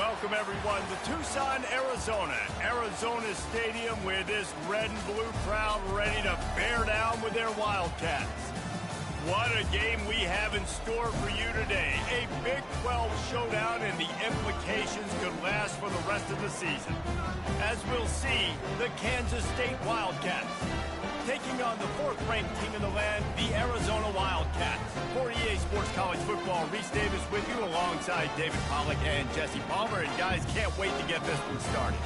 Welcome, everyone, to Tucson, Arizona. Arizona Stadium with this red and blue crowd ready to bear down with their Wildcats. What a game we have in store for you today. A Big 12 showdown, and the implications could last for the rest of the season. As we'll see, the Kansas State Wildcats taking on the fourth-ranked team in the land, the Arizona Wildcats. For EA Sports College Football, Reese Davis with you alongside David Pollack and Jesse Palmer. And guys, can't wait to get this one started.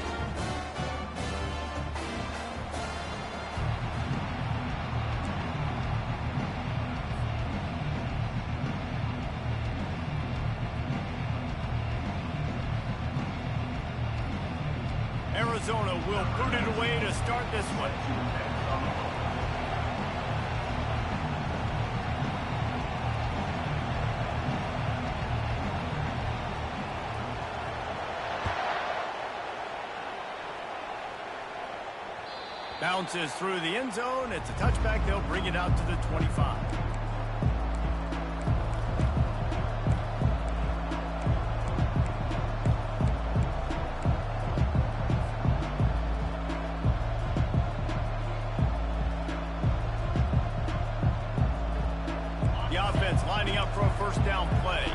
Arizona will boot it away to start this one. Bounces through the end zone. It's a touchback. They'll bring it out to the 25. The offense lining up for a first down play.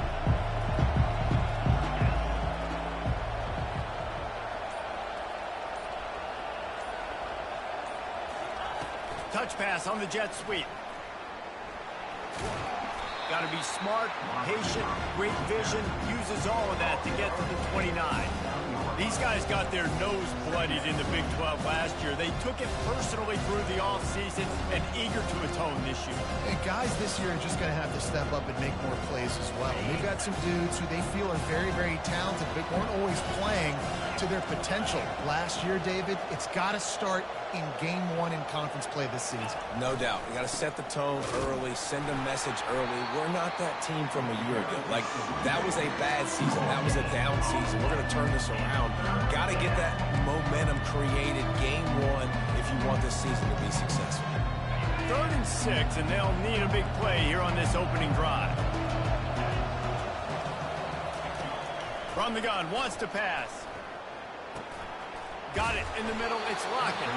Touch pass on the jet sweep. Got to be smart, patient, great vision, uses all of that to get to the 29. These guys got their nose bloodied in the Big 12 last year. They took it personally through the offseason and eager to atone this year. And guys this year are just going to have to step up and make more plays as well. They've got some dudes who they feel are very, very talented, but weren't always playing to their potential. Last year, David, it's got to start in game one in conference play this season. No doubt. You got to set the tone early, send a message early. We're not that team from a year ago. Like, that was a bad season. That was a down season. We're going to turn this around. Got to get that momentum created game one if you want this season to be successful. 3rd and 6, and they'll need a big play here on this opening drive. From the gun, wants to pass. Got it in the middle. It's Lockett.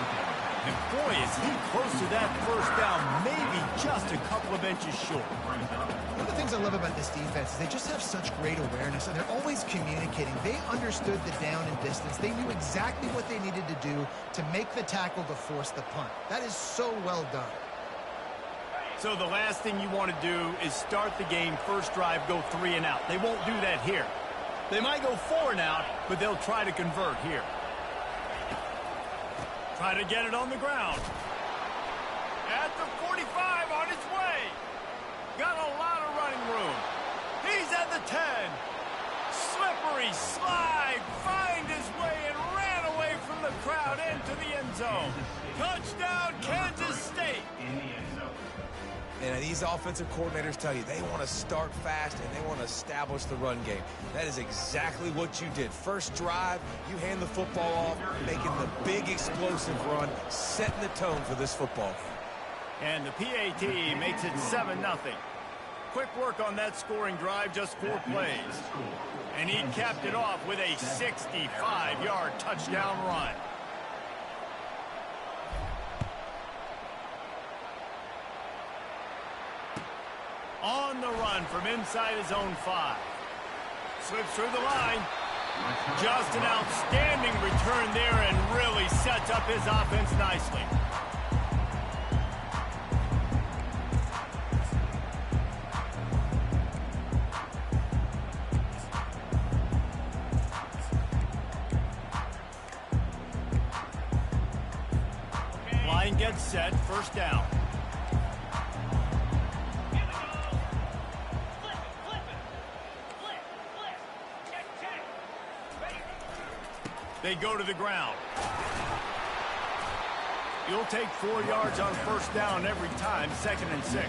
And boy, is he close to that first down, maybe just a couple of inches short. One of the things I love about this defense is they just have such great awareness, and they're always communicating. They understood the down and distance. They knew exactly what they needed to do to make the tackle to force the punt. That is so well done. So the last thing you want to do is start the game, first drive, go 3 and out. They won't do that here. They might go 4 and out, but they'll try to convert here. Try to get it on the ground. At the 45, on its way. Got a lot of running room. He's at the 10. Slippery slide. Find his way and ran away from the crowd into the end zone. Touchdown, Kansas State. And these offensive coordinators tell you they want to start fast and they want to establish the run game. That is exactly what you did. First drive, you hand the football off, making the big explosive run, setting the tone for this football game. And the PAT makes it 7-0. Quick work on that scoring drive, just 4 plays. And he capped it off with a 65-yard touchdown run. On the run from inside his own 5. Slips through the line. Just an outstanding return there and really sets up his offense nicely. Line gets set, first down. They go to the ground. You'll take 4 yards on first down every time, 2nd and 6.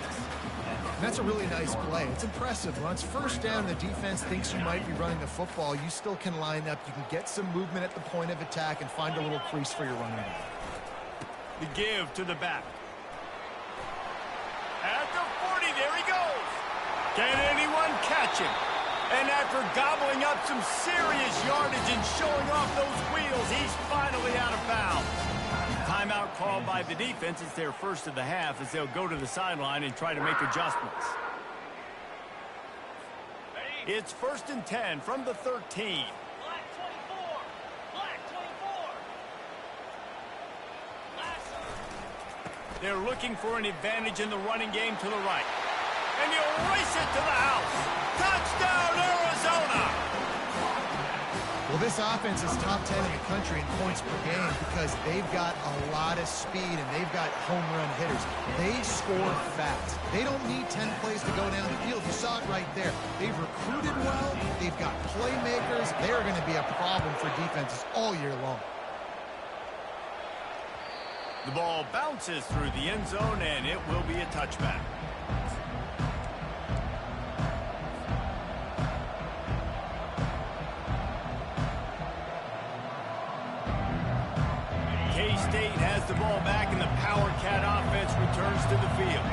That's a really nice play. It's impressive. When it's first down and the defense thinks you might be running the football, you still can line up. You can get some movement at the point of attack and find a little crease for your running back. The give to the back. At the 40, there he goes. Can anyone catch him? And after gobbling up some serious yardage and showing off those wheels, he's finally out of bounds. Timeout called by the defense. It's their first of the half as they'll go to the sideline and try to make adjustments. It's 1st and 10 from the 13. Black 24. Black 24. They're looking for an advantage in the running game to the right. And he'll race it to the house. Touchdown, Arizona! Well, this offense is top 10 in the country in points per game because they've got a lot of speed and they've got home run hitters. They score fast. They don't need 10 plays to go down the field. You saw it right there. They've recruited well. They've got playmakers. They are going to be a problem for defenses all year long. The ball bounces through the end zone, and it will be a touchback. K-State has the ball back, and the Power Cat offense returns to the field.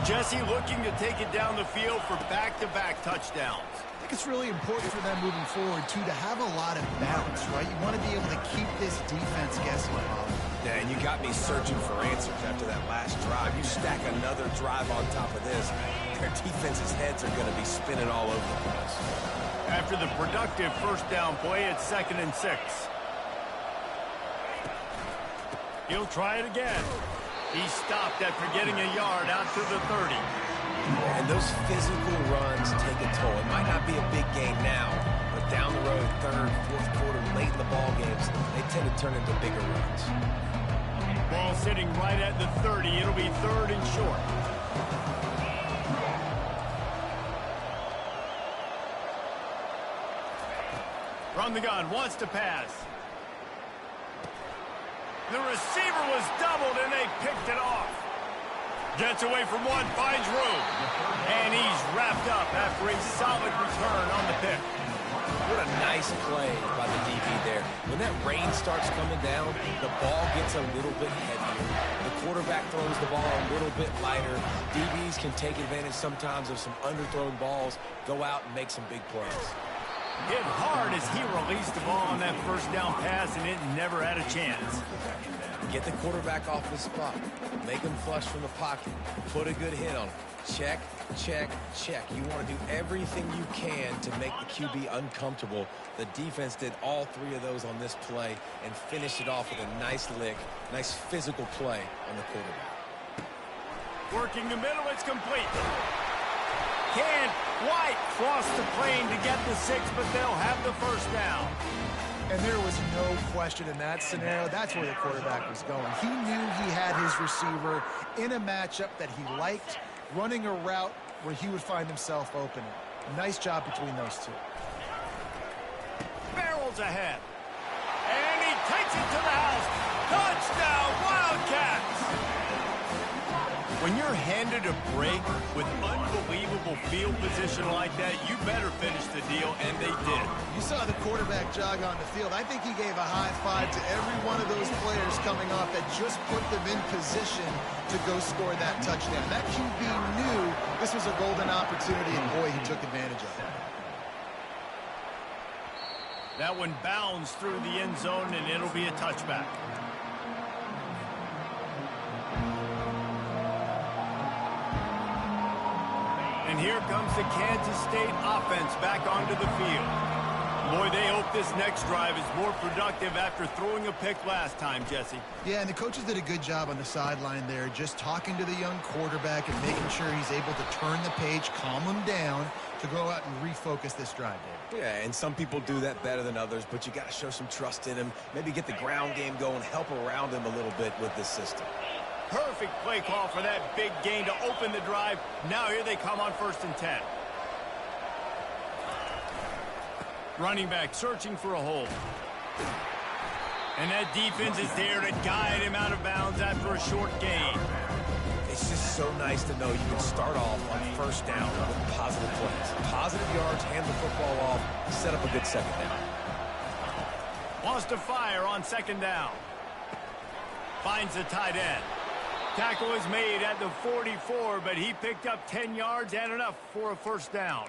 Jesse looking to take it down the field for back-to-back touchdowns. I think it's really important for them moving forward, too, to have a lot of balance, right? You want to be able to keep this defense guessing, Bob. Yeah, and you got me searching for answers after that last drive. You stack another drive on top of this, their defense's heads are going to be spinning all over the place. After the productive first down play, it's 2nd and 6. He'll try it again. He stopped after getting a yard out to the 30. And those physical runs take a toll. It might not be a big game now, but down the road, 3rd, 4th quarter, late in the ball games, they tend to turn into bigger runs. Ball sitting right at the 30. It'll be 3rd and short. From the gun, wants to pass. The receiver was doubled, and they picked it off. Gets away from one, finds room. And he's wrapped up after a solid return on the pick. What a nice play by the DB there. When that rain starts coming down, the ball gets a little bit heavier. The quarterback throws the ball a little bit lighter. DBs can take advantage sometimes of some underthrown balls, go out and make some big plays. Hit hard as he released the ball on that first down pass, and it never had a chance. Get the quarterback off his spot. Make him flush from the pocket. Put a good hit on him. Check, check, check. You want to do everything you can to make the QB uncomfortable. The defense did all 3 of those on this play and finished it off with a nice lick, nice physical play on the quarterback. Working the middle, it's complete. Can't quite cross the plane to get the 6, but they'll have the first down. And there was no question in that scenario. That's where the quarterback was going. He knew he had his receiver in a matchup that he liked, running a route where he would find himself open. Nice job between those two. Barrels ahead. And he takes it to the house. Touchdown, Wildcats! When you're handed a break with unbelievable field position like that, you better finish the deal, and they did. You saw the quarterback jog on the field. I think he gave a high five to every one of those players coming off that just put them in position to go score that touchdown. That QB knew this was a golden opportunity, and boy, he took advantage of it. That one bounds through the end zone, and it'll be a touchback. And here comes the Kansas State offense back onto the field. Boy, they hope this next drive is more productive after throwing a pick last time, Jesse. Yeah, and the coaches did a good job on the sideline there, just talking to the young quarterback and making sure he's able to turn the page, calm him down, to go out and refocus this drive, David. Yeah, and some people do that better than others, but you got to show some trust in him, maybe get the ground game going, help around him a little bit with this system. Perfect play call for that big gain to open the drive. Now here they come on 1st and 10. Running back searching for a hole. And that defense is there to guide him out of bounds after a short gain. It's just so nice to know you can start off on 1st down with positive plays. Positive yards, hand the football off, set up a good 2nd down. Wants to fire on 2nd down. Finds the tight end. Tackle is made at the 44, but he picked up 10 yards and enough for a 1st down.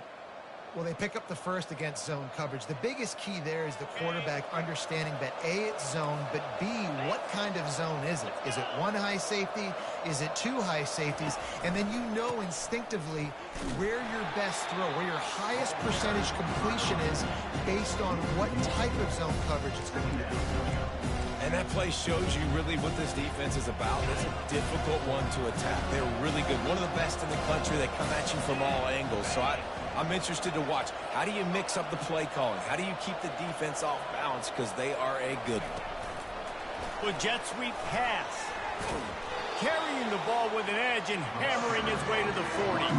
Well, they pick up the first against zone coverage. The biggest key there is the quarterback understanding that A, it's zone, but B, what kind of zone is it? Is it one high safety? Is it two high safeties? And then you know instinctively where your best throw, where your highest percentage completion is based on what type of zone coverage it's going to be. And that play shows you really what this defense is about. It's a difficult one to attack. They're really good. One of the best in the country. They come at you from all angles. So I'm interested to watch. How do you mix up the play calling? How do you keep the defense off balance? Because they are a good one. With jet sweep pass. Carrying the ball with an edge and hammering his way to the 40.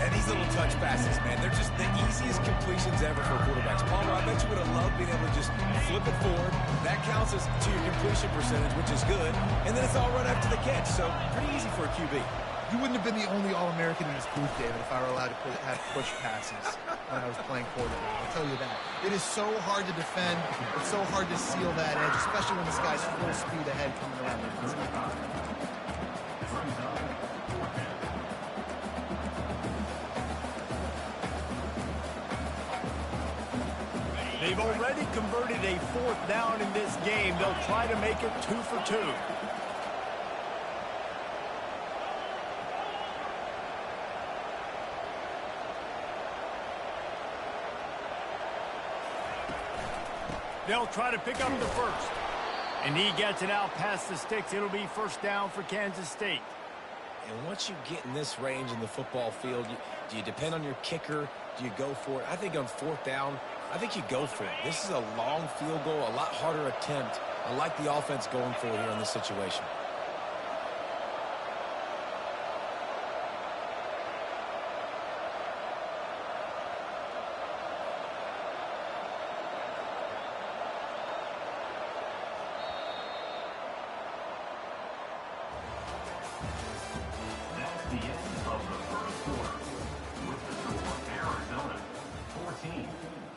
And these little touch passes, man, they're just the easiest completions ever for quarterbacks. Palmer, I bet you would have loved being able to just flip it forward. That counts as to your completion percentage, which is good. And then it's all run after the catch. So pretty easy for a QB. You wouldn't have been the only All-American in this booth, David, if I were allowed to have push passes when I was playing quarterback. I'll tell you that. It is so hard to defend. It's so hard to seal that edge, especially when this guy's full speed ahead coming around the defense. They've already converted a 4th down in this game. They'll try to make it 2 for 2. They'll try to pick up the first. And he gets it out past the sticks. It'll be 1st down for Kansas State. And once you get in this range in the football field, do you depend on your kicker? Do you go for it? I think on 4th down, I think you go for it. This is a long field goal, a lot harder attempt. I like the offense going for it here in this situation. That's the end of the first quarter. With the score, Arizona 14,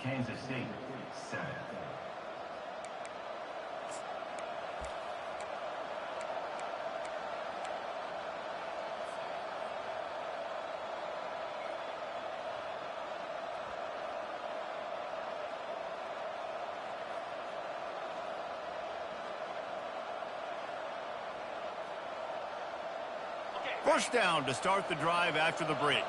Kansas State 7. First down to start the drive after the break.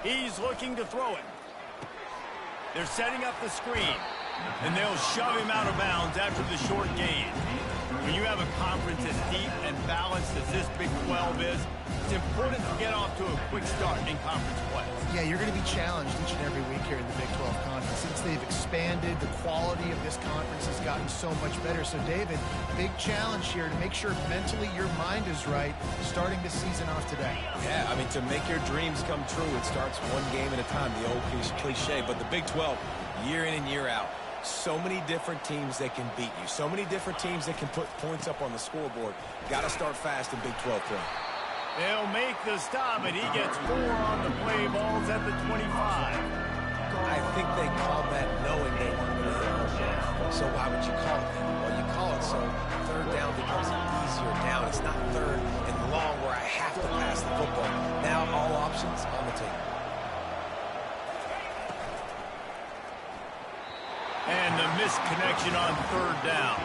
He's looking to throw it. They're setting up the screen, and they'll shove him out of bounds after the short gain. When you have a conference as deep and balanced as this Big 12 is, it's important to get off to a quick start in conference play. Yeah, you're going to be challenged each and every week here in the Big 12 Conference. Since they've expanded, the quality of this conference has gotten so much better. So, David, big challenge here to make sure mentally your mind is right starting the season off today. Yeah, I mean, to make your dreams come true, it starts one game at a time, the old cliche. But the Big 12, year in and year out, so many different teams that can beat you. So many different teams that can put points up on the scoreboard. Got to start fast in Big 12 play. They'll make the stop, and he gets 4 on the play. Ball's at the 25. I think they called that knowing they weren't going to hit. So why would you call it that? Well, you call it so 3rd down becomes an easier down. It's not 3rd and long where I have to pass the football. Now all options on the table. And the misconnection on 3rd down.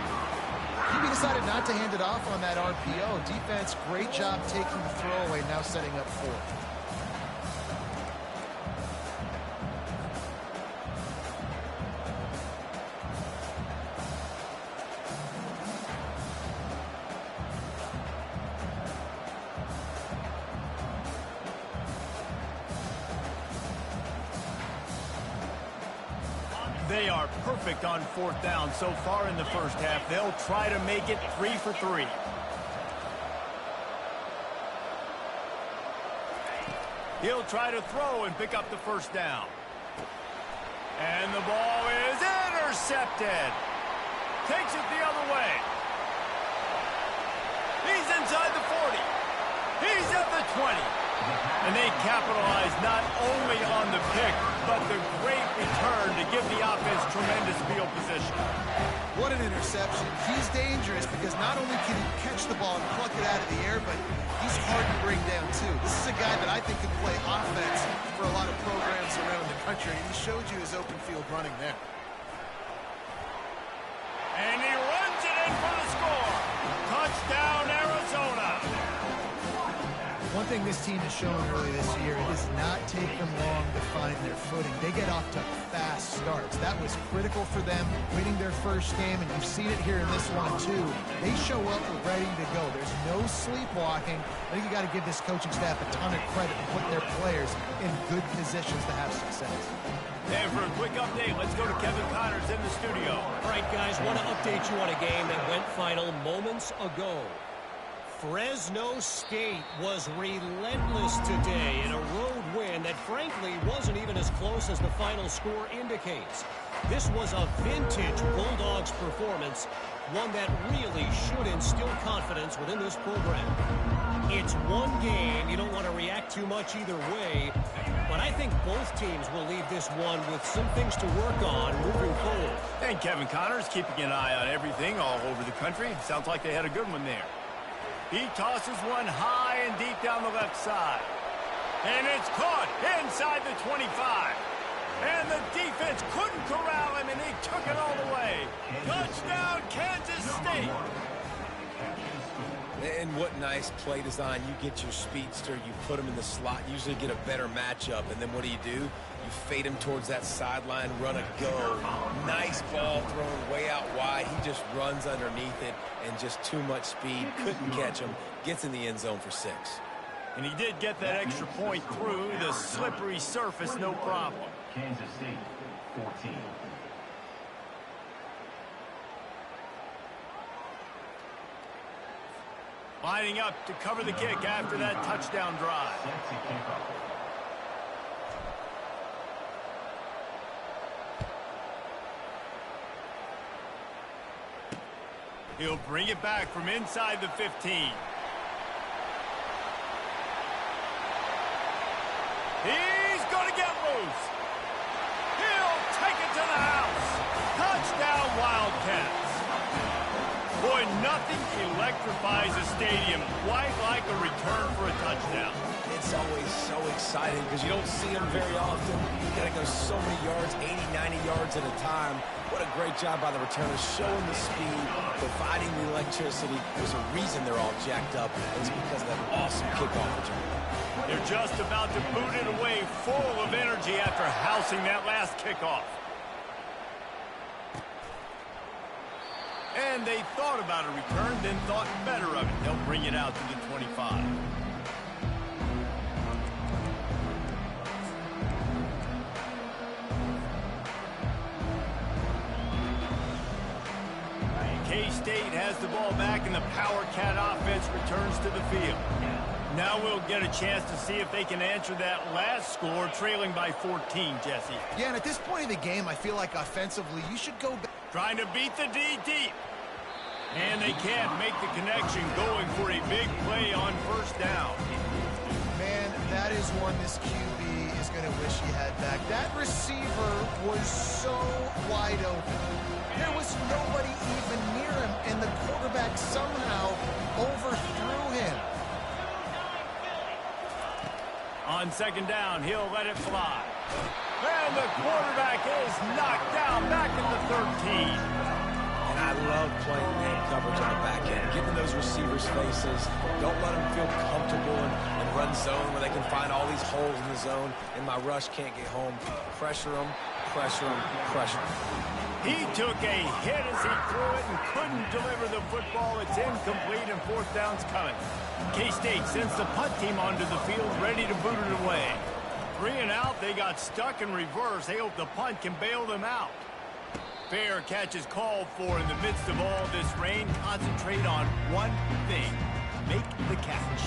He decided not to hand it off on that RPO. Defense, great job taking the throwaway, now setting up 4th. They are perfect on 4th down so far in the first half. They'll try to make it 3 for 3. He'll try to throw and pick up the 1st down. And the ball is intercepted. Takes it the other way. He's inside the 40. He's at the 20. And they capitalize not only on the pick, but the great return to give the offense tremendous field position. What an interception. He's dangerous because not only can he catch the ball and pluck it out of the air, but he's hard to bring down, too. This is a guy that I think could play offense for a lot of programs around the country, and he showed you his open field running there. And he runs it in for the score. Touchdown, Arizona. One thing this team has shown early this year, it does not take them long to find their footing. They get off to fast starts. That was critical for them, winning their first game, and you've seen it here in this one, too. They show up ready to go. There's no sleepwalking. I think you got to give this coaching staff a ton of credit for putting their players in good positions to have success. And for a quick update, let's go to Kevin Connors in the studio. All right, guys, want to update you on a game that went final moments ago. Fresno State was relentless today in a road win that frankly wasn't even as close as the final score indicates. This was a vintage Bulldogs performance, one that really should instill confidence within this program. It's one game. You don't want to react too much either way, but I think both teams will leave this one with some things to work on moving forward. And Kevin Connors keeping an eye on everything all over the country. Sounds like they had a good one there. He tosses one high and deep down the left side. And it's caught inside the 25. And the defense couldn't corral him, and he took it all the way. Touchdown, Kansas State. And what nice play design. You get your speedster, you put him in the slot, usually get a better matchup. And then what do? You fade him towards that sideline, run a go. Nice ball thrown way out wide. He just runs underneath it and just too much speed. Couldn't catch him. Gets in the end zone for 6. And he did get that extra point through the slippery surface, no problem. Kansas State, 14. Lining up to cover the kick after that touchdown drive. Set to kick off. He'll bring it back from inside the 15. He's going to get loose. He'll take it to the house. Touchdown, Wildcats. Boy, nothing electrifies a stadium quite like a return for a touchdown. It's always so exciting because you don't see them very often. You got to go so many yards, 80, 90 yards at a time. What a great job by the returners, showing the speed, providing the electricity. There's a reason they're all jacked up. It's because of that awesome kickoff return. They're just about to boot it away, full of energy after housing that last kickoff. And they thought about a return, then thought better of it. They'll bring it out to the 25. K-State has the ball back, and the Power Cat offense returns to the field. Now we'll get a chance to see if they can answer that last score, trailing by 14, Jesse. Yeah, and at this point in the game, I feel like offensively, you should go back. Trying to beat the D deep. And they can't make the connection, going for a big play on first down. Man, that is one this QB is going to wish he had back. That receiver was so wide open. There was nobody even near him, and the quarterback somehow overthrew him. On second down, he'll let it fly. And the quarterback is knocked down back at the 13. And I love playing man coverage on the back end, getting those receivers' faces. Don't let them feel comfortable and run zone where they can find all these holes in the zone, and my rush can't get home. Pressure them, pressure them, pressure them. He took a hit as he threw it and couldn't deliver the football. It's incomplete, and fourth down's coming. K-State sends the punt team onto the field, ready to boot it away. 3 and out, they got stuck in reverse. They hope the punt can bail them out. Fair catch is called for in the midst of all this rain. Concentrate on one thing. Make the catch.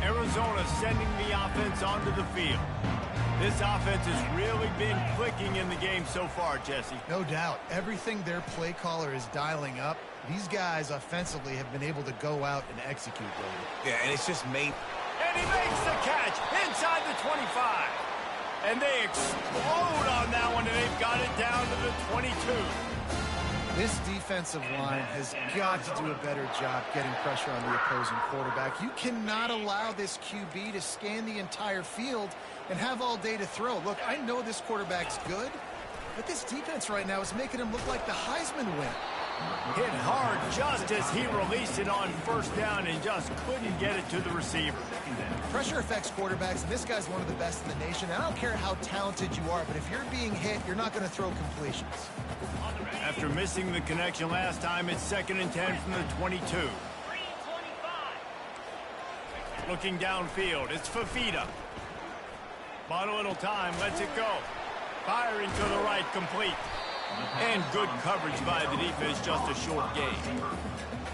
Arizona sending the offense onto the field. This offense has really been clicking in the game so far, Jesse. No doubt. Everything their play caller is dialing up, these guys offensively have been able to go out and execute. Yeah, and it's just made. And he makes the catch inside the 25. And they explode on that one and they've got it down to the 22. This defensive line has got to do a better job getting pressure on the opposing quarterback. You cannot allow this QB to scan the entire field and have all day to throw. Look, I know this quarterback's good, but this defense right now is making him look like the Heisman win. Hit hard just as he released it on first down and just couldn't get it to the receiver. Pressure affects quarterbacks, and this guy's one of the best in the nation. I don't care how talented you are, but if you're being hit, you're not going to throw completions. After missing the connection last time, it's 2nd and 10 from the 22. Looking downfield, it's Fafita. Bought a little time, lets it go. Firing to the right, complete. And good coverage by the defense, just a short gain.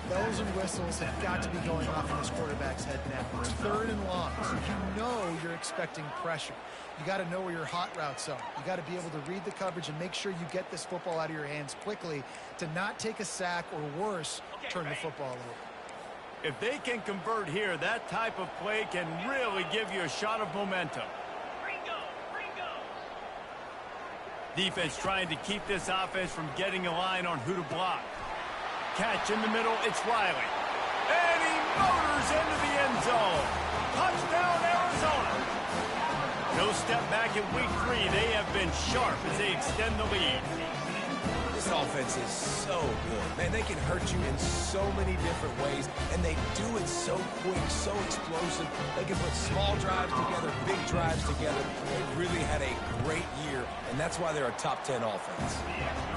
Bells and whistles have got to be going off in this quarterback's head now. It's 3rd and long, so you know you're expecting pressure. You got to know where your hot routes are. You got to be able to read the coverage and make sure you get this football out of your hands quickly to not take a sack or worse, turn the football over. If they can convert here, that type of play can really give you a shot of momentum. Defense trying to keep this offense from getting a line on who to block. Catch in the middle, it's Riley. And he motors into the end zone. Touchdown, Arizona. No step back in week 3. They have been sharp as they extend the lead. This offense is so good. Man, they can hurt you in so many different ways, and they do it so quick, so explosive. They can put small drives together, big drives together. They really had a great year, and that's why they're a top 10 offense.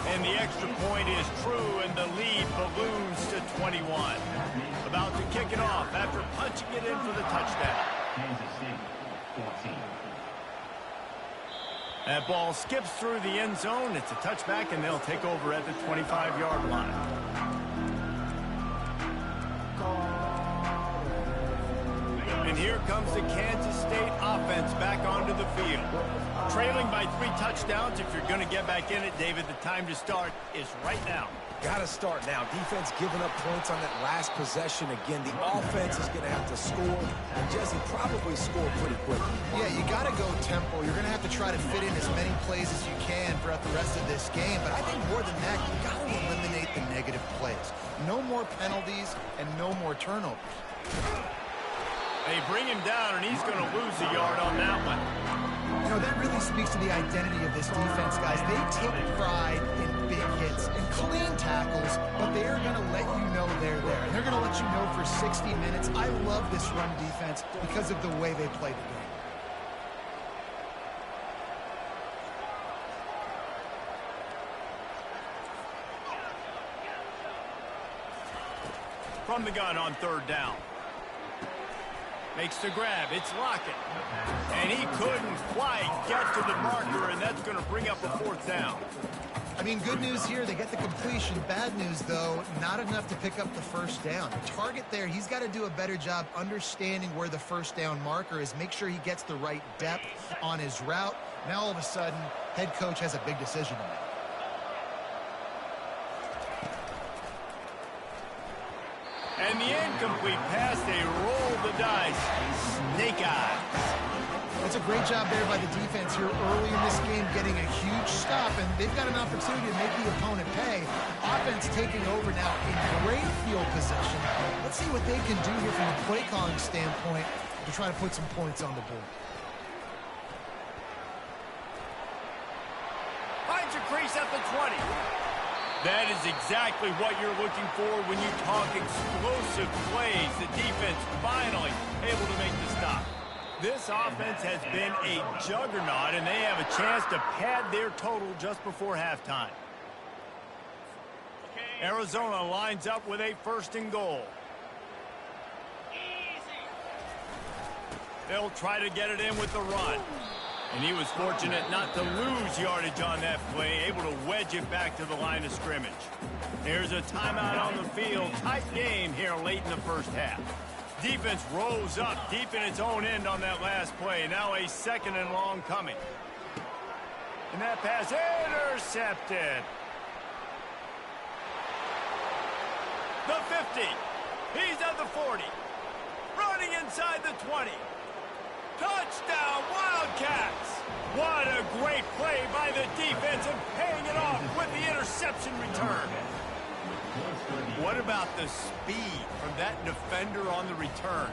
And the extra point is true, and the lead balloons to 21. About to kick it off after punching it in for the touchdown. Kansas City, 14. That ball skips through the end zone. It's a touchback, and they'll take over at the 25-yard line. And here comes the Kansas State offense back onto the field. Trailing by 3 touchdowns. If you're going to get back in it, David, the time to start is right now. Got to start now. Defense giving up points on that last possession. Again, the offense is going to have to score, and Jesse probably score pretty quickly. Yeah, you got to go tempo. You're going to have to try to fit in as many plays as you can throughout the rest of this game. But I think more than that, you got to eliminate the negative plays. No more penalties and no more turnovers. They bring him down, and he's going to lose a yard on that one. You know, that really speaks to the identity of this defense, guys. They take pride in big hits and clean tackles, but they are going to let you know they're there. And they're going to let you know for 60 minutes. I love this run defense because of the way they play the game. From the gun on 3rd down. Makes the grab. It's Lockett. And he couldn't quite get to the marker, and that's going to bring up a 4th down. I mean, good news here, they get the completion. Bad news, though, not enough to pick up the 1st down. The target there, he's got to do a better job understanding where the 1st down marker is, make sure he gets the right depth on his route. Now, all of a sudden, head coach has a big decision to make. And the incomplete pass, they roll the dice. Snake eyes. That's a great job there by the defense here early in this game, getting a huge stop, and they've got an opportunity to make the opponent pay. Offense taking over now in great field possession. Let's see what they can do here from a play calling standpoint to try to put some points on the board. Finds a crease at the 20. That is exactly what you're looking for when you talk explosive plays. The defense finally able to make the stop. This offense has been a juggernaut, and they have a chance to pad their total just before halftime. Arizona lines up with a 1st and goal. They'll try to get it in with the run. And he was fortunate not to lose yardage on that play, able to wedge it back to the line of scrimmage. There's a timeout on the field. Tight game here late in the 1st half. Defense rose up deep in its own end on that last play. Now a 2nd and long coming. And that pass intercepted. The 50. He's at the 40. Running inside the 20. Touchdown, Wildcats! What a great play by the defense and paying it off with the interception return. What about the speed from that defender on the return?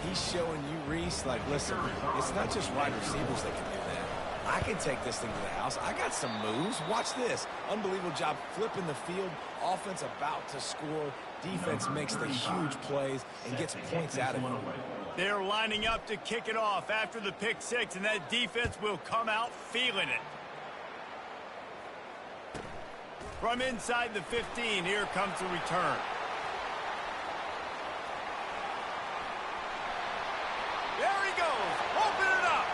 He's showing you, Reese, like, listen, it's not just wide receivers that can do that. I can take this thing to the house. I got some moves. Watch this. Unbelievable job flipping the field. Offense about to score. Defense makes the huge plays and gets points out of it. They're lining up to kick it off after the pick six, and that defense will come out feeling it. From inside the 15, here comes the return. There he goes. Open it up.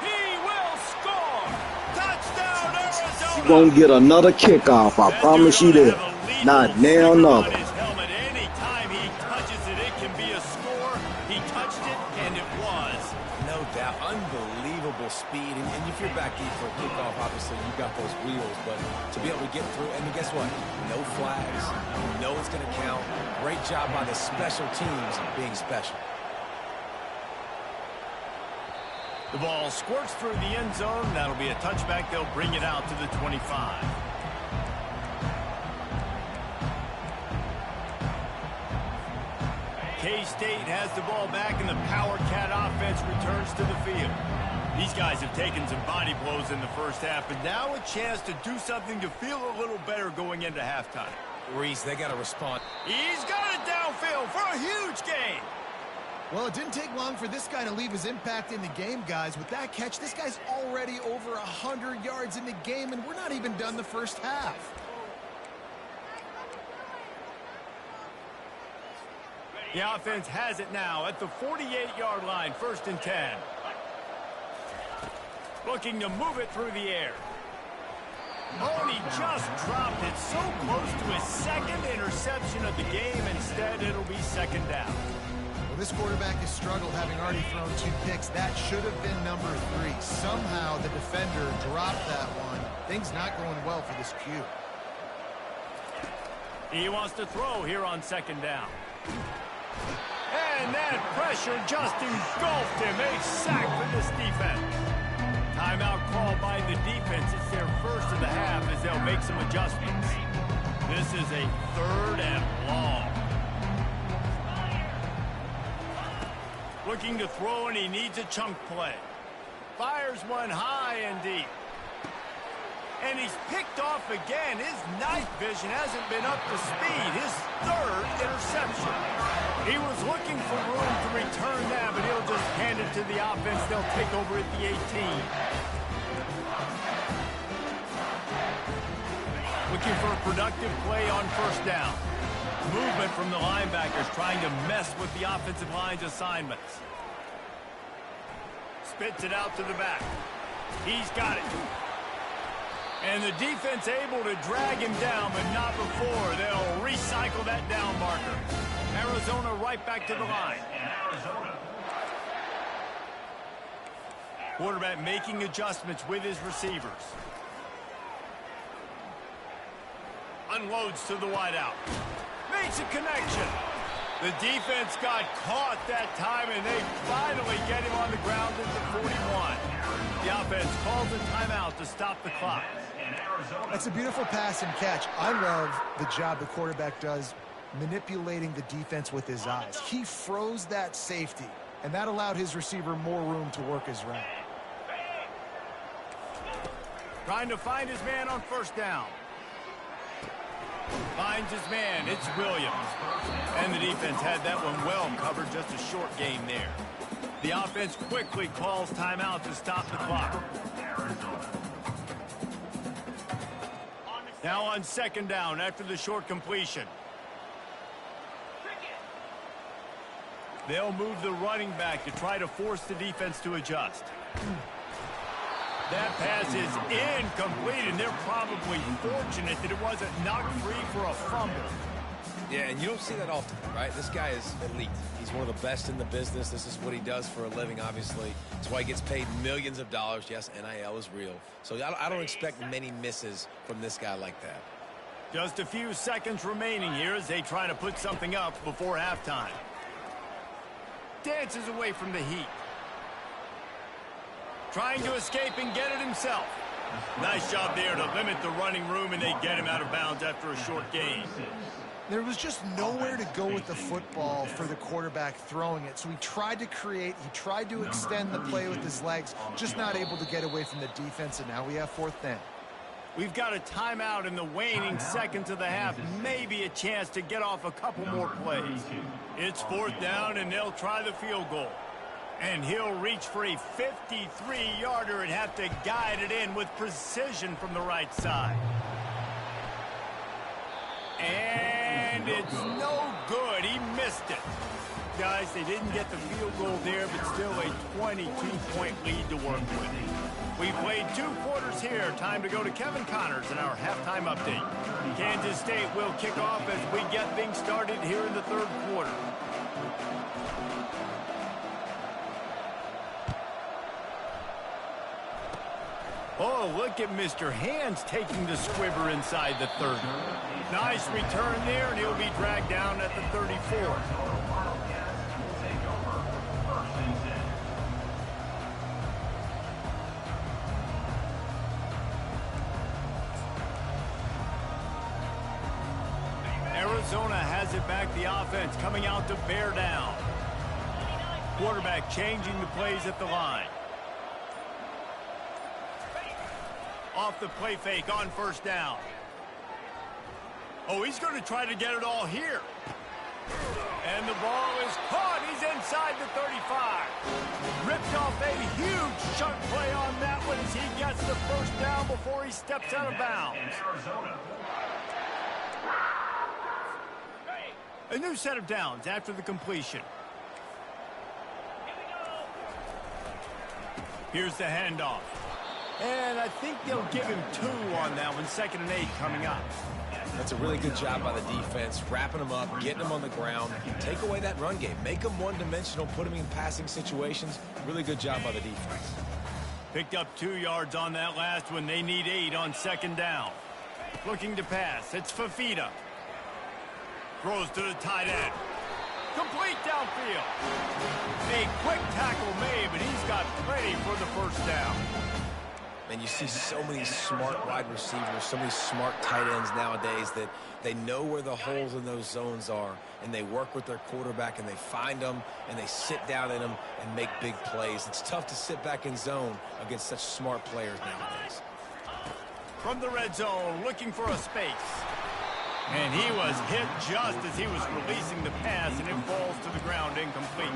He will score. Touchdown, Arizona. You're going to get another kickoff. I promise you that. Not now, no. Anytime he touches it, it can be a score. He touched it, and it was. No doubt. Unbelievable speed. And if you're back deep for a kickoff, obviously you got those wheels. But to be able to get through, and guess what? No flags. You know it's going to count. Great job by the special teams being special. The ball squirts through the end zone. That'll be a touchback. They'll bring it out to the 25. K-State has the ball back, and the Power Cat offense returns to the field. These guys have taken some body blows in the first half, but now a chance to do something to feel a little better going into halftime. Reese, they got to respond. He's got it downfield for a huge gain. Well, it didn't take long for this guy to leave his impact in the game, guys. With that catch, this guy's already over 100 yards in the game, and we're not even done the first half. The offense has it now at the 48-yard line, 1st and 10. Looking to move it through the air. Oh, he just dropped it so close to his second interception of the game. Instead, it'll be 2nd down. Well, this quarterback has struggled, having already thrown 2 picks. That should have been number 3. Somehow the defender dropped that one. Things not going well for this Q. He wants to throw here on 2nd down. And that pressure just engulfed him. A sack for this defense. Timeout called by the defense. It's their first of the half as they'll make some adjustments. This is a 3rd and long. Looking to throw, and he needs a chunk play. Fires one high and deep. And he's picked off again. His night vision hasn't been up to speed. His 3rd interception. He was looking for room to return that, but he'll just hand it to the offense. They'll take over at the 18. Looking for a productive play on 1st down. Movement from the linebackers trying to mess with the offensive line's assignments. Spits it out to the back. He's got it. And the defense able to drag him down, but not before. They'll recycle that down marker. Arizona right back to the line. Quarterback making adjustments with his receivers. Unloads to the wideout. Makes a connection. The defense got caught that time, and they finally get him on the ground at the 41. The offense calls a timeout to stop the clock. That's a beautiful pass and catch. I love the job the quarterback does manipulating the defense with his eyes. He froze that safety, and that allowed his receiver more room to work his route. Trying to find his man on 1st down. Finds his man. It's Williams. And the defense had that one well covered. Just a short gain there. The offense quickly calls timeout to stop the clock. Now on 2nd down after the short completion. They'll move the running back to try to force the defense to adjust. That pass is incomplete, and they're probably fortunate that it wasn't knocked free for a fumble. Yeah, and you don't see that often, right? This guy is elite. He's one of the best in the business. This is what he does for a living, obviously. That's why he gets paid millions of dollars. Yes, NIL is real. So I don't expect many misses from this guy like that. Just a few seconds remaining here as they try to put something up before halftime. Dances away from the heat. trying to escape and get it himself. Nice job there to limit the running room, and they get him out of bounds after a short gain. There was just nowhere to go with the football for the quarterback throwing it. So he tried to create, he tried to extend the play with his legs, just not able to get away from the defense, and now we have 4th down. We've got a timeout in the waning seconds of the half, maybe a chance to get off a couple more plays. It's 4th down, and they'll try the field goal. And he'll reach for a 53-yarder and have to guide it in with precision from the right side. And it's no good. He missed it. Guys, they didn't get the field goal there, but still a 22-point lead to work with. We played 2 quarters here. Time to go to Kevin Connors in our halftime update. Kansas State will kick off as we get things started here in the 3rd quarter. Oh, look at Mr. Hands taking the squibber inside the 30. Nice return there, and he'll be dragged down at the 34. Arizona has it back, the offense coming out to bear down. Quarterback changing the plays at the line. Off the play fake on 1st down. Oh, he's going to try to get it all here. And the ball is caught. He's inside the 35. Ripped off a huge chunk play on that one as he gets the 1st down before he steps out of bounds. A new set of downs after the completion. Here's the handoff. And I think they'll give him 2 on that one. 2nd and 8 coming up. That's a really good job by the defense, wrapping them up, getting them on the ground. Take away that run game. Make them one-dimensional, put them in passing situations. Really good job by the defense. Picked up 2 yards on that last one. They need 8 on 2nd down. Looking to pass. It's Fafita. Throws to the tight end. Complete downfield. A quick tackle made, but he's got plenty for the 1st down. And you see so many smart wide receivers, so many smart tight ends nowadays that they know where the holes in those zones are, and they work with their quarterback, and they find them, and they sit down in them and make big plays. It's tough to sit back in zone against such smart players nowadays. From the red zone, looking for a space. And he was hit just as he was releasing the pass, and it falls to the ground incomplete.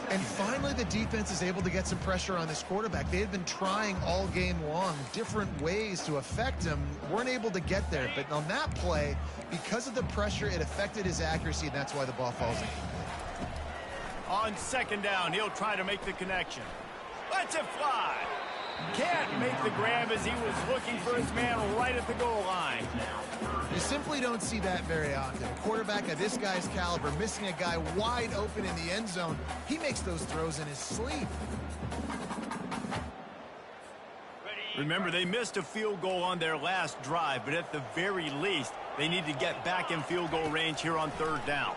And finally, the defense is able to get some pressure on this quarterback. They had been trying all game long different ways to affect him. Weren't able to get there. But on that play, because of the pressure, it affected his accuracy, and that's why the ball falls incomplete. On 2nd down, he'll try to make the connection. Lets it fly. Can't make the grab as he was looking for his man right at the goal line. You simply don't see that very often. A quarterback of this guy's caliber missing a guy wide open in the end zone. He makes those throws in his sleep. Remember, they missed a field goal on their last drive, but at the very least, they need to get back in field goal range here on 3rd down.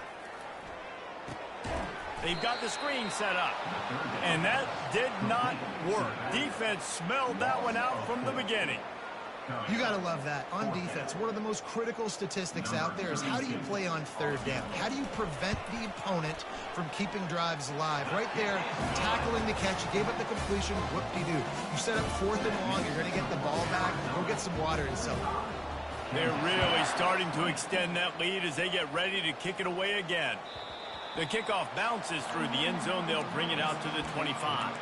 They've got the screen set up, and that did not work. Defense smelled that one out from the beginning. You got to love that. On defense, one of the most critical statistics out there is how do you play on 3rd down? How do you prevent the opponent from keeping drives alive? Right there, tackling the catch. You gave up the completion. Whoop-de-doo. You set up 4th and long. You're going to get the ball back. Go get some water and so on. They're really starting to extend that lead as they get ready to kick it away again. The kickoff bounces through the end zone. They'll bring it out to the 25.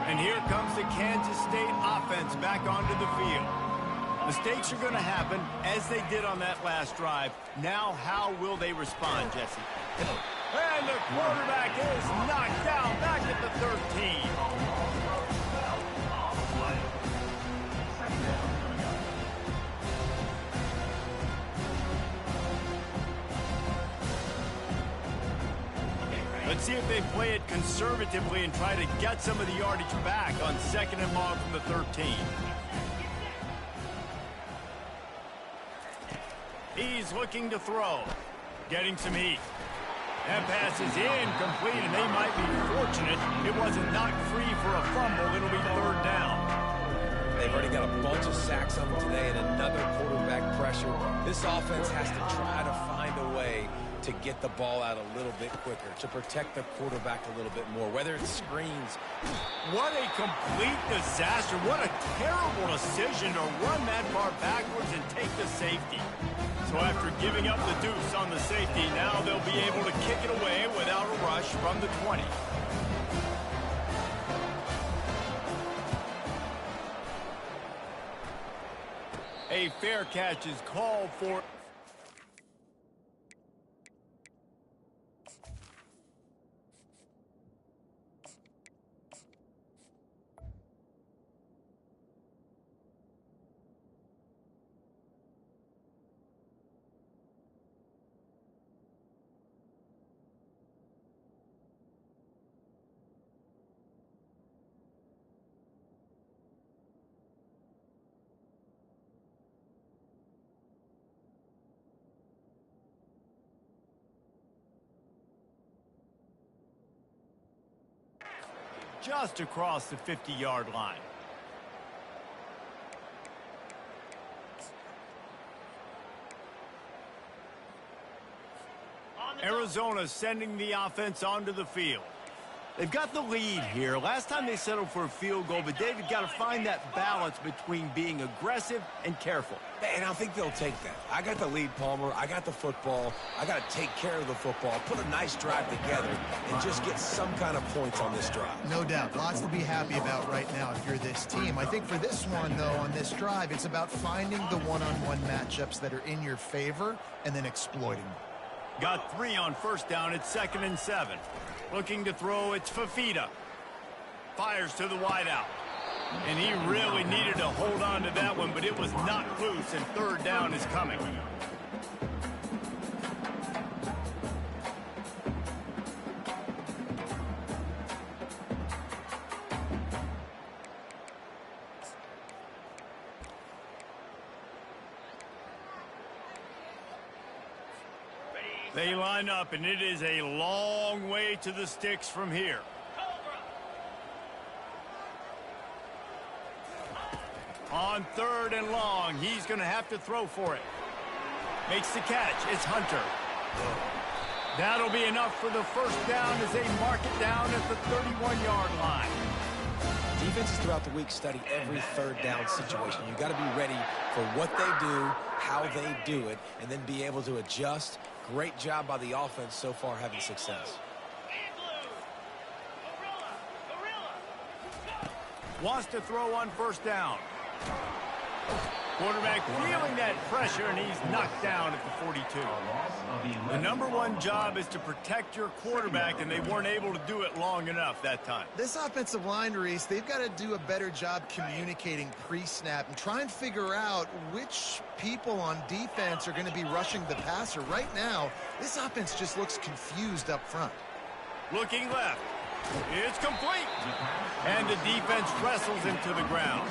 And here comes the Kansas State offense back onto the field. Mistakes are going to happen as they did on that last drive. Now, how will they respond, Jesse? And the quarterback is knocked down back at the 13. Let's see if they play it conservatively and try to get some of the yardage back on 2nd and long from the 13. He's looking to throw. Getting some heat. That pass is incomplete, and they might be fortunate it wasn't knocked free for a fumble. It'll be third down. They've already got a bunch of sacks on them today and another quarterback pressure. This offense has to try to find a way to get the ball out a little bit quicker, to protect the quarterback a little bit more, whether it's screens. What a complete disaster. What a terrible decision to run that far backwards and take the safety. So after giving up the deuce on the safety, now they'll be able to kick it away without a rush from the 20. A fair catch is called for. Just across the 50-yard line. Arizona sending the offense onto the field. They've got the lead here. Last time they settled for a field goal, but David got to find that balance between being aggressive and careful. And I think they'll take that. I got the lead, Palmer. I got the football. I got to take care of the football, put a nice drive together, and just get some kind of points on this drive. No doubt. Lots to be happy about right now if you're this team. I think for this one, though, on this drive, it's about finding the one-on-one matchups that are in your favor and then exploiting them. Got 3 on first down. It's 2nd and 7. Looking to throw, it's Fafita. Fires to the wideout. And he really needed to hold on to that one, but it was knocked loose, and third down is coming. They line up, and it is a long way to the sticks from here. On 3rd and long, he's going to have to throw for it. Makes the catch. It's Hunter. That'll be enough for the first down as they mark it down at the 31-yard line. Defenses throughout the week study every third down situation. You got to be ready for what they do, how they do it, and then be able to adjust. Great job by the offense so far having success. Wants to throw on first down. Quarterback feeling that pressure, and he's knocked down at the 42. The #1 job is to protect your quarterback, and they weren't able to do it long enough that time. This offensive line, Reese, they've got to do a better job communicating pre-snap and try and figure out which people on defense are going to be rushing the passer. Right now, this offense just looks confused up front. Looking left. It's complete. And the defense wrestles him to the ground.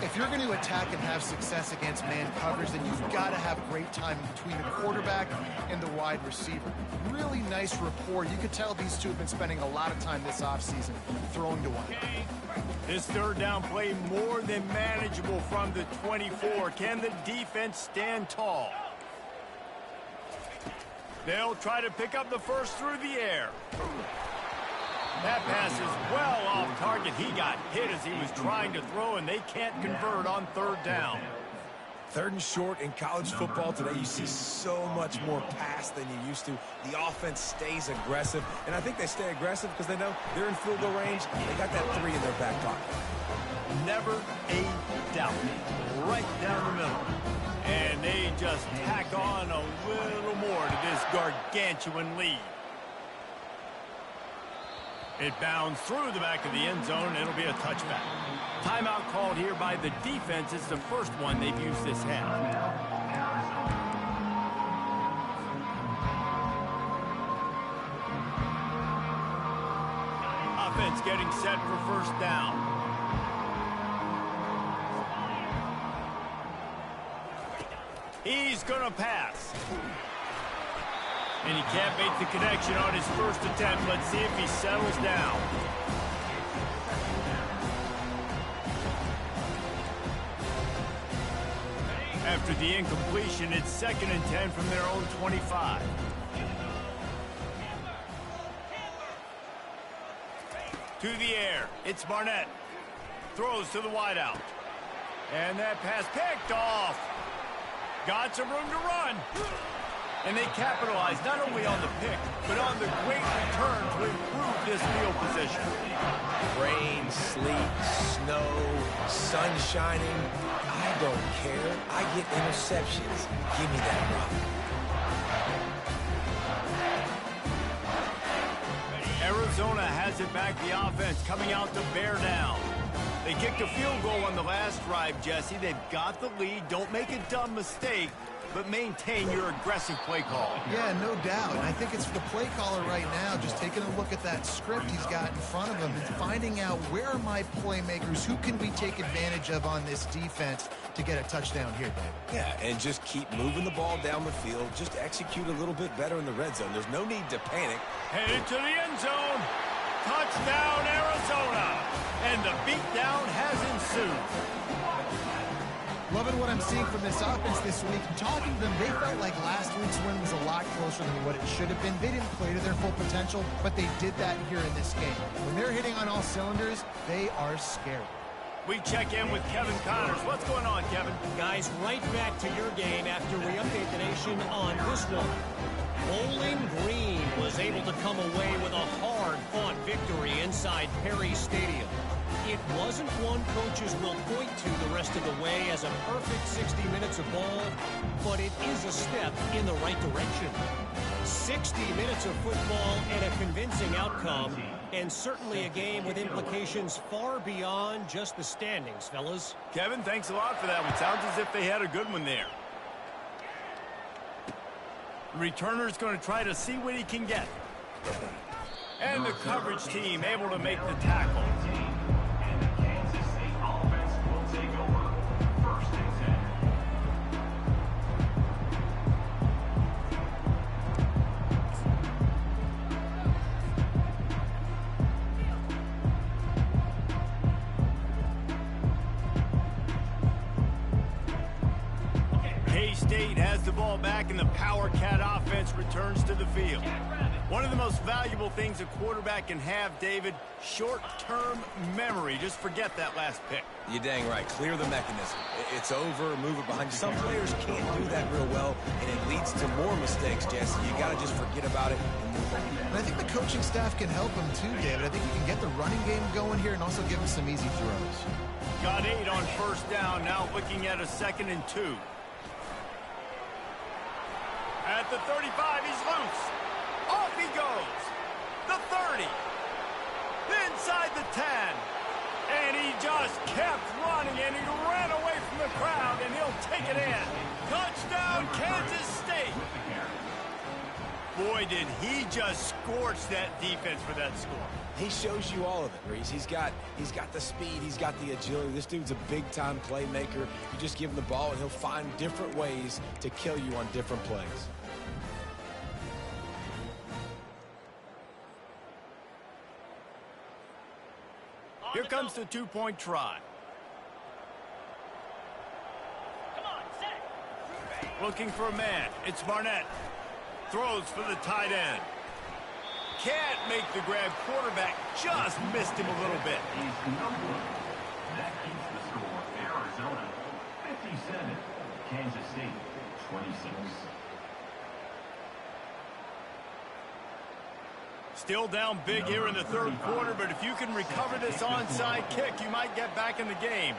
If you're going to attack and have success against man coverage, then you've got to have great timing between the quarterback and the wide receiver. Really nice rapport. You could tell these two have been spending a lot of time this offseason throwing to one another. This third down play more than manageable from the 24. Can the defense stand tall? They'll try to pick up the first through the air. That pass is well off target. He got hit as he was trying to throw, and they can't convert on third down. 3rd and short in college football today, you see so much more pass than you used to. The offense stays aggressive, and I think they stay aggressive because they know they're in field goal range. They got that 3 in their back pocket. Never a doubt. Right down the middle. And they just tack on a little more to this gargantuan lead. It bounds through the back of the end zone. It'll be a touchback. Timeout called here by the defense. It's the first one they've used this half. Offense getting set for first down. He's going to pass. And he can't make the connection on his first attempt. Let's see if he settles down. After the incompletion, it's 2nd and 10 from their own 25. To the air, it's Barnett. Throws to the wideout. And that pass picked off. Got some room to run. And they capitalize not only on the pick, but on the great return to improve this field position. Rain, sleet, snow, sun shining. I don't care. I get interceptions. Give me that rock. Arizona has it back, the offense coming out to bear down. They kicked a field goal on the last drive, Jesse. They've got the lead. Don't make a dumb mistake, but maintain your aggressive play call. Yeah, no doubt. And I think it's the play caller right now just taking a look at that script he's got in front of him and finding out where are my playmakers, who can we take advantage of on this defense to get a touchdown here, Dave. Yeah, and just keep moving the ball down the field. Just execute a little bit better in the red zone. There's no need to panic. Headed to the end zone. Touchdown, Arizona. And the beatdown has ensued. Loving what I'm seeing from this offense this week. Talking to them, they felt like last week's win was a lot closer than what it should have been. They didn't play to their full potential, but they did that here in this game. When they're hitting on all cylinders, they are scary. We check in with Kevin Connors. What's going on, Kevin? Guys, right back to your game after we update the nation on this one. Bowling Green was able to come away with a hard-fought victory inside Perry Stadium. It wasn't one coaches will point to the rest of the way as a perfect 60 minutes of ball, but it is a step in the right direction. 60 minutes of football and a convincing outcome, and certainly a game with implications far beyond just the standings, fellas. Kevin, thanks a lot for that one. Sounds as if they had a good one there. Returner's going to try to see what he can get. And the coverage team able to make the tackle. And the Kansas State offense will take over. 1st and 10. K-State has the ball back, and the Power Cat offense returns to the field. One of the most valuable things a quarterback can have, David, short-term memory. Just forget that last pick. You're dang right. Clear the mechanism. It's over. Move it behind you. Some players can't do that real well, and it leads to more mistakes, Jesse. You got to just forget about it and move on. And I think the coaching staff can help him too, David. I think you can get the running game going here and also give him some easy throws. Got 8 on 1st down. Now looking at a 2nd and 2. At the 35, he's loose. Off he goes. The 30. Inside the 10. And he just kept running, and he ran away from the crowd, and he'll take it in. Touchdown, Kansas State. Boy, did he just scorch that defense for that score. He shows you all of it, Reese. He's got the speed. He's got the agility. This dude's a big-time playmaker. You just give him the ball, and he'll find different ways to kill you on different plays. Here comes the 2-point try. Come on, set. Looking for a man. It's Barnett. Throws for the tight end. Can't make the grab. Quarterback just missed him a little bit. He's no good. That keeps the score. Arizona 57. Kansas State 26. Still down big here in the 3rd quarter, but if you can recover this onside kick, you might get back in the game.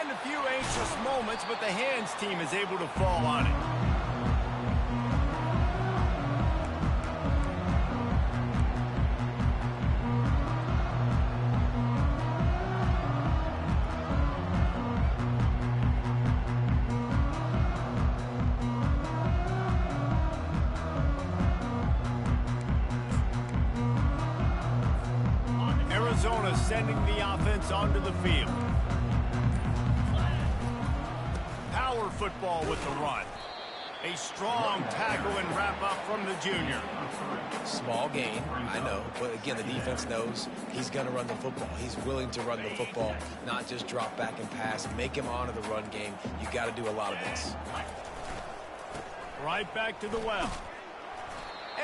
And a few anxious moments, but the hands team is able to fall on it. Arizona sending the offense onto the field. football with the run. A strong tackle and wrap-up from the junior. Small gain, I know. But again, the defense knows he's going to run the football. He's willing to run the football, not just drop back and pass. Make him honor the run game. You got to do a lot of this. Right back to the well.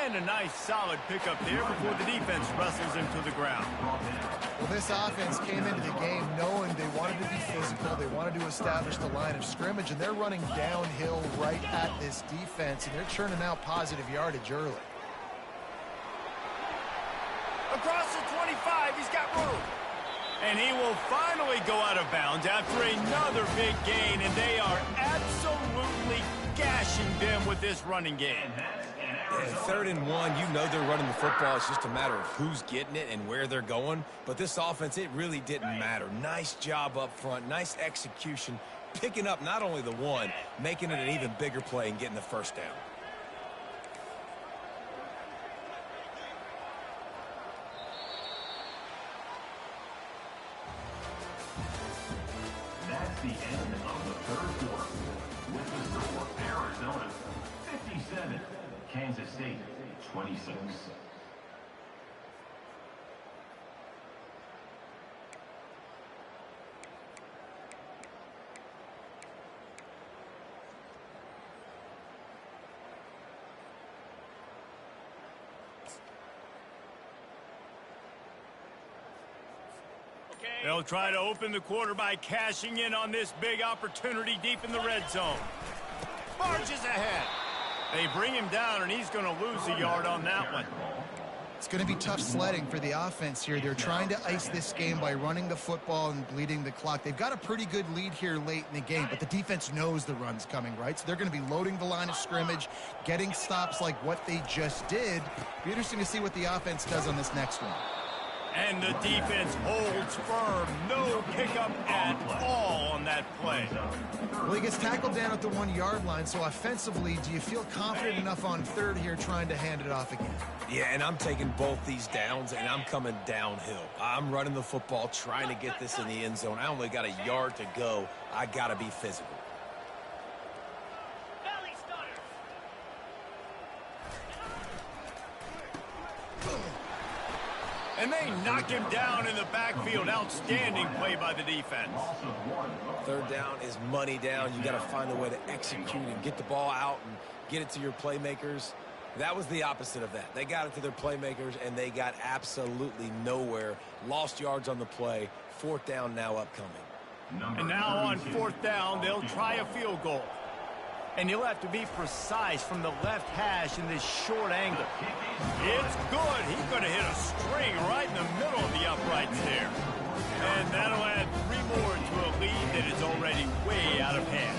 And a nice solid pickup there before the defense wrestles him to the ground. Well, this offense came into the game knowing they wanted to be physical. They wanted to establish the line of scrimmage, and they're running downhill right at this defense, and they're churning out positive yardage early. Across the 25, he's got room. And he will finally go out of bounds after another big gain, and they are absolutely gashing them with this running game. Yeah, 3rd and 1, you know they're running the football. It's just a matter of who's getting it and where they're going. But this offense, it really didn't matter. Nice job up front, nice execution, picking up not only the one, making it an even bigger play and getting the first down. That's the end of the 3rd quarter. With the score, Arizona 57, Kansas State 26. They'll try to open the quarter by cashing in on this big opportunity deep in the red zone. Marches ahead. They bring him down, and he's going to lose a yard on that one. It's going to be tough sledding for the offense here. They're trying to ice this game by running the football and bleeding the clock. They've got a pretty good lead here late in the game, but the defense knows the run's coming, right? So they're going to be loading the line of scrimmage, getting stops like what they just did. Be interesting to see what the offense does on this next one. And the defense holds firm. No pickup at all on that play. Well, he gets tackled down at the 1-yard line, so offensively, do you feel confident enough on 3rd here trying to hand it off again? Yeah, and I'm taking both these downs, and I'm coming downhill. I'm running the football, trying to get this in the end zone. I only got a yard to go. I got to be physical. Valley starter. And they knock him down in the backfield. Outstanding play by the defense. 3rd down is money down. You got to find a way to execute and get the ball out and get it to your playmakers. That was the opposite of that. They got it to their playmakers, and they got absolutely nowhere. Lost yards on the play. 4th down now upcoming. And now on 4th down, they'll try a field goal. And you'll have to be precise from the left hash in this short angle. It's good. He's going to hit a string right in the middle of the uprights there. And that'll add 3 more to a lead that is already way out of hand.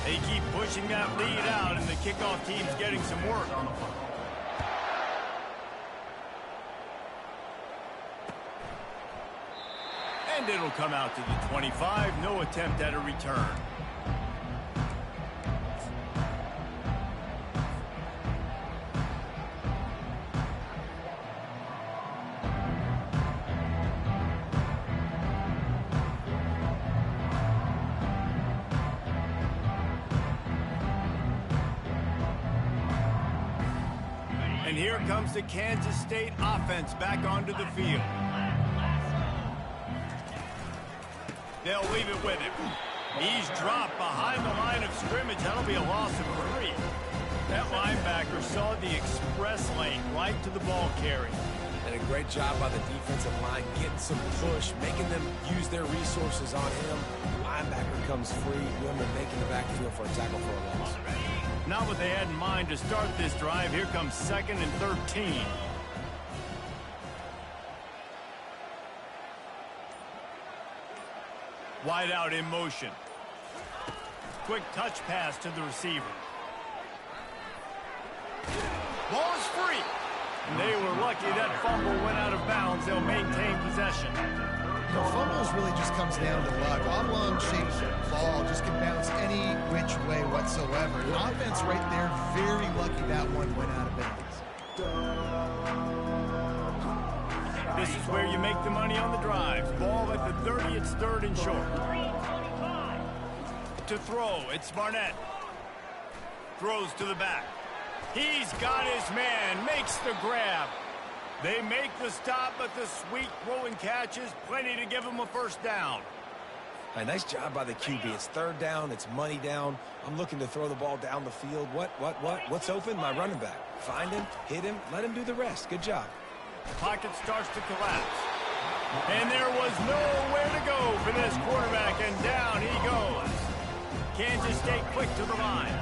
They keep pushing that lead out, and the kickoff team's getting some work. And it'll come out to the 25. No attempt at a return. And here comes the Kansas State offense back onto the field. They'll leave it with him. He's dropped behind the line of scrimmage. That'll be a loss of 3. That linebacker saw the express lane right to the ball carrier. And a great job by the defensive line, getting some push, making them use their resources on him. Linebacker comes free, Wilmer making the backfield for a tackle for a loss. Not what they had in mind to start this drive. Here comes 2nd and 13. Wide out in motion. Quick touch pass to the receiver. Ball is free. And they were lucky that fumble went out of bounds. They'll maintain possession. You know, fumbles really just comes down to luck. Oblong-shaped ball just can bounce any which way whatsoever. The offense right there, very lucky that one went out of bounds. This is where you make the money on the drives. Ball at the 30, it's third and short. To throw, it's Barnett. Throws to the back. He's got his man, makes the grab. They make the stop, but the sweet throwing catch is plenty to give him a first down. A nice job by the QB. It's third down. It's money down. I'm looking to throw the ball down the field. What's open? My running back. Find him, hit him, let him do the rest. Good job. The pocket starts to collapse. And there was nowhere to go for this quarterback, and down he goes. Kansas State quick to the line.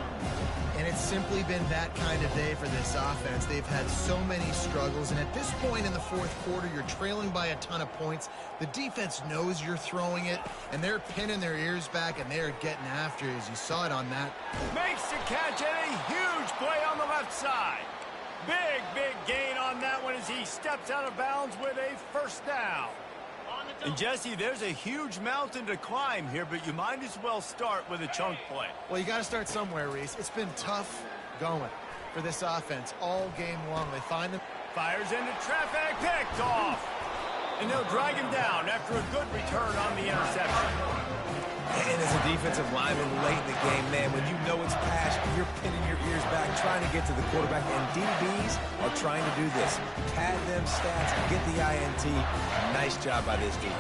And it's simply been that kind of day for this offense. They've had so many struggles, and at this point in the fourth quarter, you're trailing by a ton of points. The defense knows you're throwing it, and they're pinning their ears back, and they're getting after it, as you saw it on that. Makes the catch, and a huge play on the left side. Big gain on that one as he steps out of bounds with a first down. And, Jesse, there's a huge mountain to climb here, but you might as well start with a chunk play. Well, you got to start somewhere, Reese. It's been tough going for this offense all game long. They find them. Fires into traffic, picked off. And they'll drag him down after a good return on the interception. And as a defensive lineman late in the game, man, when you know it's pass, you're pinning your ears back, trying to get to the quarterback. And DBs are trying to do this. Pad them stats, get the INT. Nice job by this dude.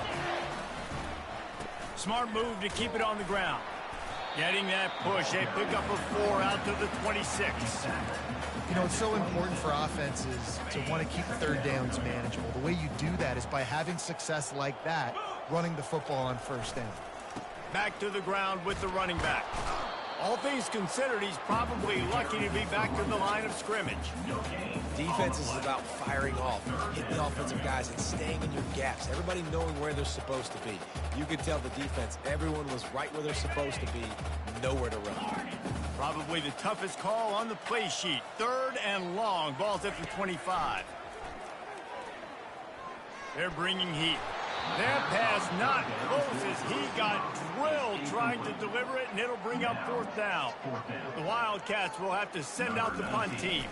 Smart move to keep it on the ground. Getting that push. They pick up a 4 out to the 26. You know, it's so important for offenses to want to keep third downs manageable. The way you do that is by having success like that, running the football on first down. Back to the ground with the running back. All things considered, he's probably lucky to be back to the line of scrimmage. Defense is about firing off, hitting the offensive guys, and staying in your gaps. Everybody knowing where they're supposed to be. You could tell the defense, everyone was right where they're supposed to be, nowhere to run. Probably the toughest call on the play sheet. Third and long, ball's at the 25. They're bringing heat. That pass not close as he got drilled trying to deliver it, and it'll bring up fourth down. The Wildcats will have to send out the punt team.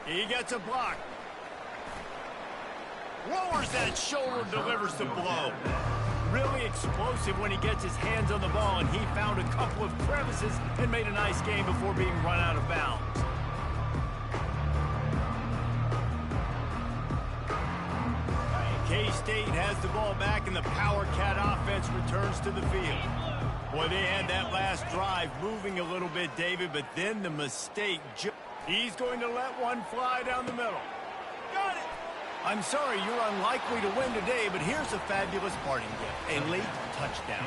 He gets a block. Lowers that shoulder, delivers the blow. Really explosive when he gets his hands on the ball, and he found a couple of crevices and made a nice game before being run out of bounds. K-State has the ball back, and the Power Cat offense returns to the field. Boy, they had that last drive moving a little bit, David, but then the mistake. He's going to let one fly down the middle. Got it! I'm sorry, you're unlikely to win today, but here's a fabulous parting gift. A late touchdown.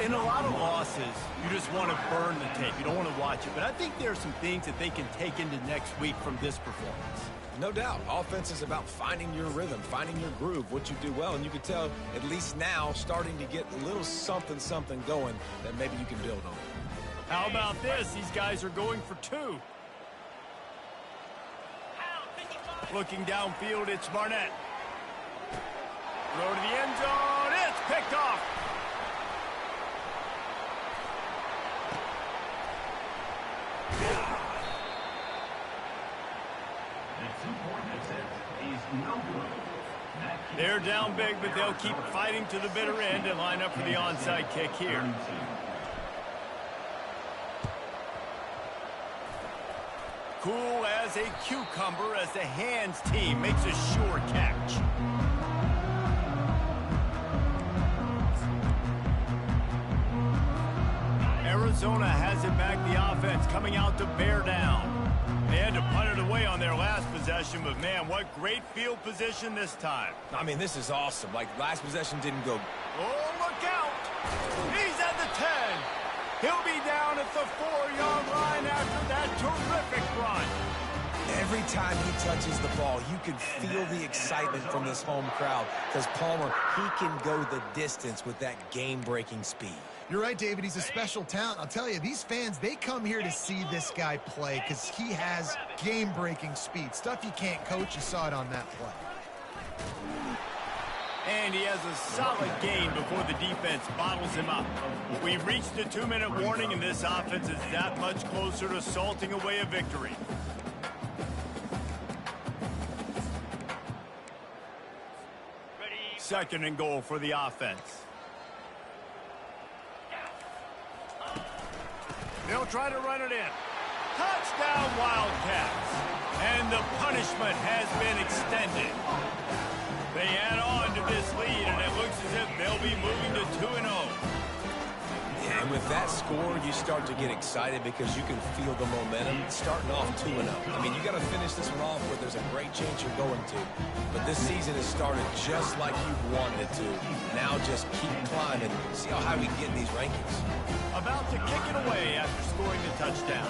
In a lot of losses, you just want to burn the tape. You don't want to watch it. But I think there are some things that they can take into next week from this performance. No doubt. Offense is about finding your rhythm, finding your groove, what you do well. And you can tell, at least now, starting to get a little something going that maybe you can build on. How about this? These guys are going for 2. Looking downfield, it's Barnett. Throw to the end zone. It's picked off. They're down big, but they'll keep fighting to the bitter end and line up for the onside kick here. Cool as a cucumber as the hands team makes a sure catch. Arizona has it back, the offense coming out to bear down. They had to punt it away on their last possession, but man, what great field position this time. I mean, this is awesome. Like, last possession didn't go. Oh, look out! He's at the 10. He'll be down at the 4-yard line after that terrific run. Every time he touches the ball, you can feel the excitement from this home crowd because Palmer, he can go the distance with that game-breaking speed. You're right, David. He's a special talent. I'll tell you, these fans, they come here to see this guy play because he has game-breaking speed. Stuff you can't coach. You saw it on that play. And he has a solid gain before the defense bottles him up. We've reached the 2-minute warning, and this offense is that much closer to salting away a victory. Second and goal for the offense. They'll try to run it in. Touchdown, Wildcats. And the punishment has been extended. They add on to this lead, and it looks as if they'll be moving to 2-0. Yeah, and with that score, you start to get excited because you can feel the momentum starting off 2-0. I mean, you got to finish this one off where there's a great chance you're going to. But this season has started just like you've wanted it to. Now just keep climbing. See how high we can get in these rankings. About to kick it away after scoring the touchdown.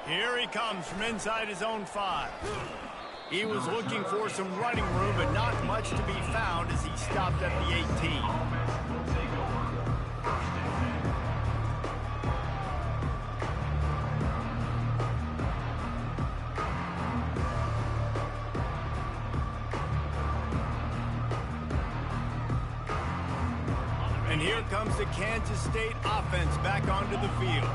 Here he comes from inside his own 5. He was looking for some running room, but not much to be found as he stopped at the 18. And here comes the Kansas State offense back onto the field.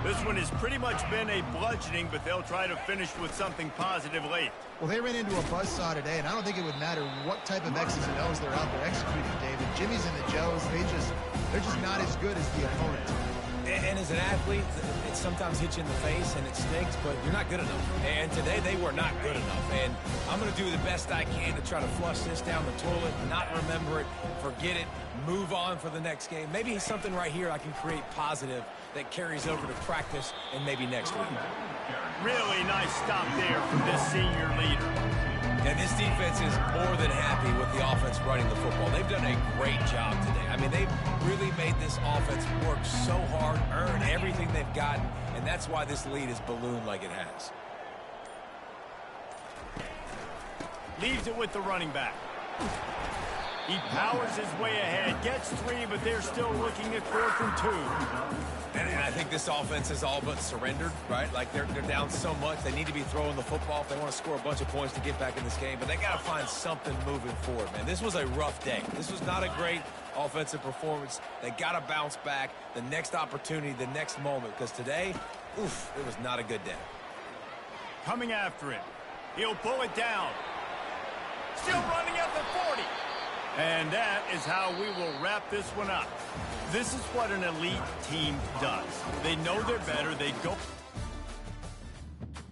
This one has pretty much been a bludgeoning, but they'll try to finish with something positive late. Well, they ran into a buzzsaw today, and I don't think it would matter what type of X's and O's they're out there executing, David. Jimmy's and the Joes, they're just not as good as the opponent. And as an athlete, it sometimes hits you in the face and it stinks, but you're not good enough. And today they were not good enough. And I'm going to do the best I can to try to flush this down the toilet, not remember it, forget it, move on for the next game. Maybe something right here I can create positive that carries over to practice and maybe next week. Really nice stop there from this senior leader. And this defense is more than happy with the offense running the football. They've done a great job today. I mean, they've really made this offense work so hard, earn everything they've gotten, and that's why this lead is ballooned like it has. Leaves it with the running back. He powers his way ahead, gets 3, but they're still looking at 4th and 2. And I think this offense is all but surrendered, right? Like they're down so much, they need to be throwing the football if they want to score a bunch of points to get back in this game. But they got to find something moving forward, man. This was a rough day. This was not a great offensive performance. They got to bounce back the next opportunity, the next moment, because today, oof, it was not a good day. Coming after him. He'll pull it down. Still running at the 40. And that is how we will wrap this one up. This is what an elite team does. They know they're better. They go...